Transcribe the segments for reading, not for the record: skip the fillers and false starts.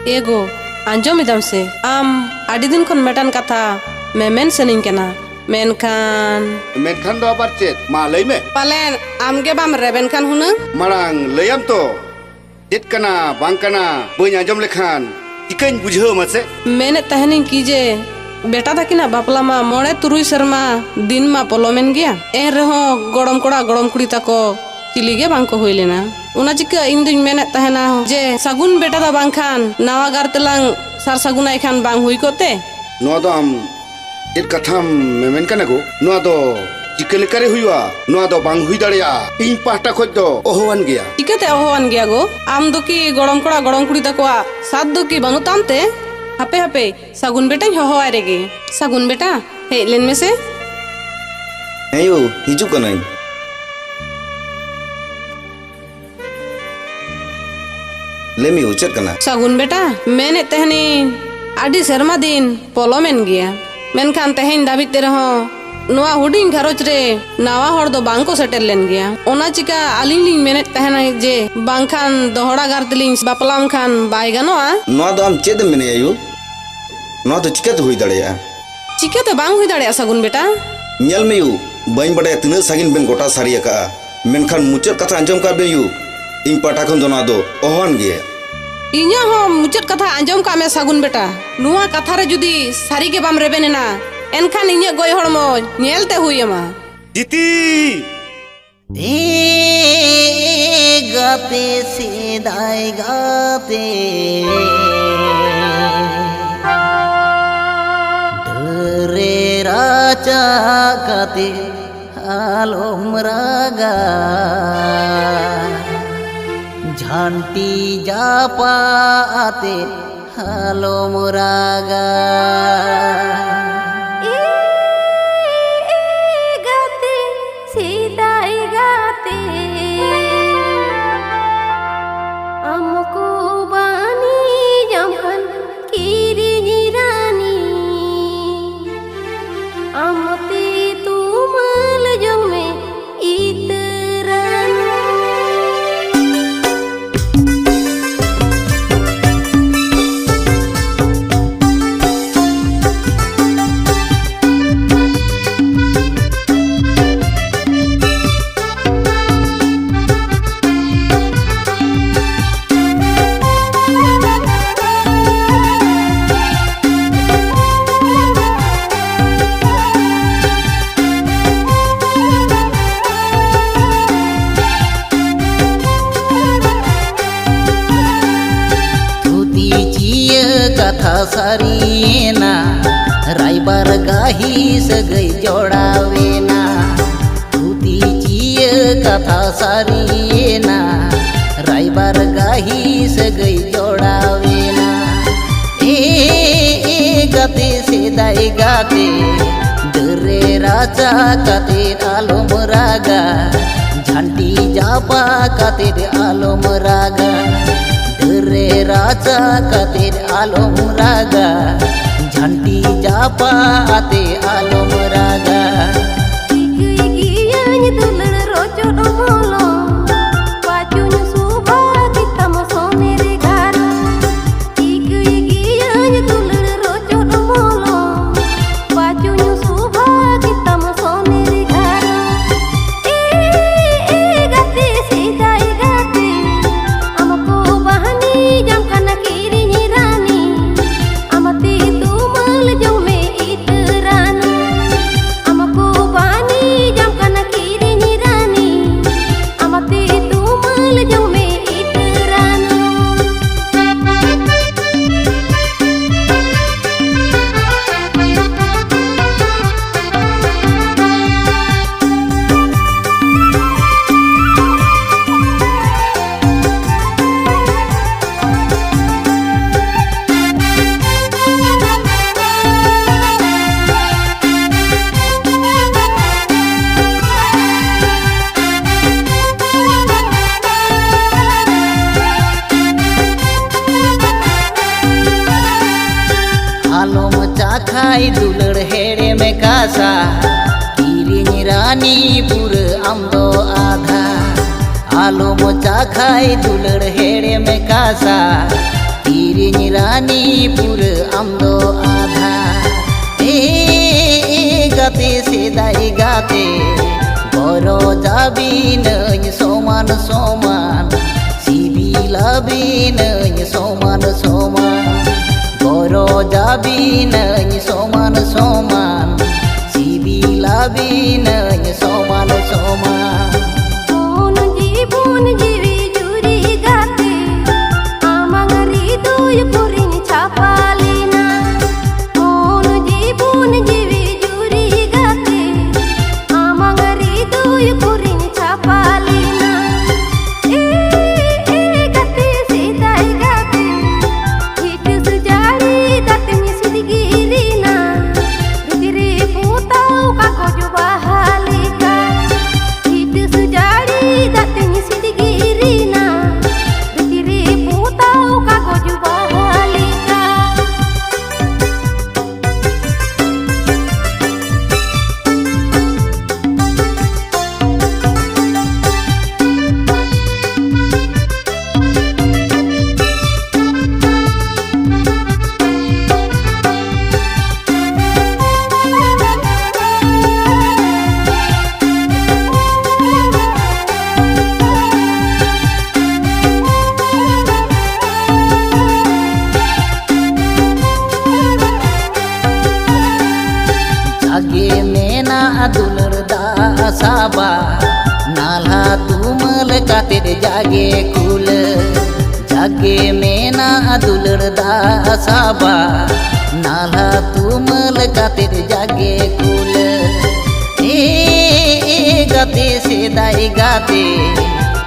एगो आंजोम इदम से आम आड़ी दिन खन मेटान कथा मेमेन सनिंग केना मेनखान दो आबार चेत मा लई में पालेन आमगे बाम रेबेन खान हुनु मारांग लैयाम तो चेत कना बांग कना बई आंजोम लेखान चिकन बुझाव मासे मेने तहनी कीजे बेटा था कि ना बापला मा मोड़े तुरुई शर्मा दिन मा पोलोमेन गया ए रहो गड़म कोड़ा गड़म कुड़ी तको चिलीगे बांग को हुई लेना उना चिका इन दिन मेने तहना जे सगुन बेटा दा बांग खान नावा गार तलांग सार सगुन आई खान बांग हुई कोते नो दो आम चेत कथाम मेमेन कना को नो दो चिकन लेकारे हुईवा नो दो बांग हुई दाड़िया इन पाटा खोज दो ओहवान गया चिकते ओहवान गया गो आम दो की गड़म कोड़ा गड़म कुड़ी तको सात दो की बांगु तामते हापे हापे सगुन बेटा हो आए रेगे सगुन बेटा हे लेन में से हेयो हिजू कनाई लेमी उचर कना सगुन बेटा मैंने तहनी आडी शर्मा दिन पोलोमेन गया मेनखान तहन दाबित ते रहो नवा हुडिंग घरोच रे नावा हर दो बांको सेटल लेन गया ओना चिका आलिंग लिंग मेने तहना जे बांखान दोहड़ा गारतलिंग बापलाम खान बाय गनोआ नवा दो आम चेद मेने आयु नवा तो चिकत हुई दड़िया चिकाते बांग हुई दाड़िया सगुन बेटा नेल में यू बाइन बड़े तिना सागिन बेन गोटा सारिया का मेनखान मुचर कथा अंजम का बे यू इन पाटा खन दोना दो ओहवान गया इन्या हो मुचर कथा अंजम का में सगुन बेटा नुआ कथा रे जुदी सारी के बाम रेबेने ना एनखान इन्या गोय हड़मो नेलते हुईमा जीती गाते सीधाई गाते डरे राजा गाते आलोम रागा झांटी जापा आते आलोम रागा कथा सारीना रायबार गाही सगई जोड़ावेना धूती चिय कथा सारीना रायबार गाही सगई जोड़ावेना ए गाते सेदाई गाते डरे राजा काते आलोम रागा झांटी जापा काते आलोम रागा रे राजा कातिर आलोम रागा झंटी जापा आते आलोम रागा खाई दुलड़ हेड़े में कासा किरिनी रानी पुर आमदो आधा आलो मोचा खाई दुलड़ हेड़े में Kasa Kirinya rani pura amdo adha gate sedai gate Goro jabi nanya soman soman Sibila binanya soman soman Goro jabi nanya soman soman Sibila binanya soman soman Ono jibun jiwi juri gate Amang ridu yukurin chapalina Ono jibun jiwi juri gate Amang ridu yukurin chapalina gate sidai gate Hitu sejari datanya sidigirina Rutiri putau kako jubahalika Hitu sejari datanya sidigirina Rutiri putau kako jubahalika Jage mena adular da saba Nalha tumal katir jage kul Jage mena adular da saba Nalha tumal katir jage kul gate sedai gate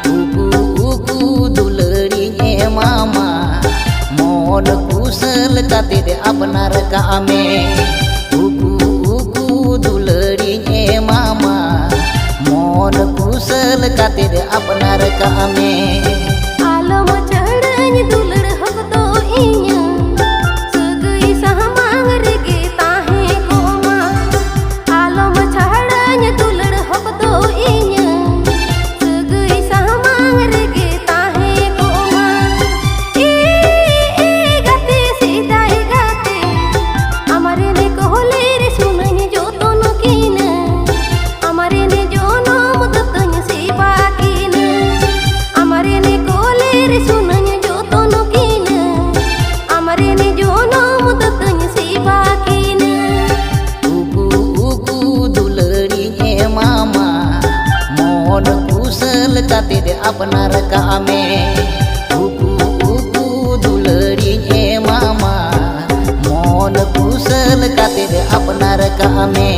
Uku uku dulari mama Mon kusel katir apnar kame dulari mama Mon kusel katir apnar kame Alam chadanya dular hakdo inya Sagai sahamang rege tahe koma Alam chadanya dular hakdo inya Sagai sahamang rege tahe koma gate sidai gate Amare ne kohole re sunanya joton kina Amare ne jono mudatanya sibakina Amare ne kohole re sunanya joton kina Amare ne jono mudatanya sibakina uku dulari mama Mon kusel katir apnar kame uku dulari mama Mon kusel katir apnar kame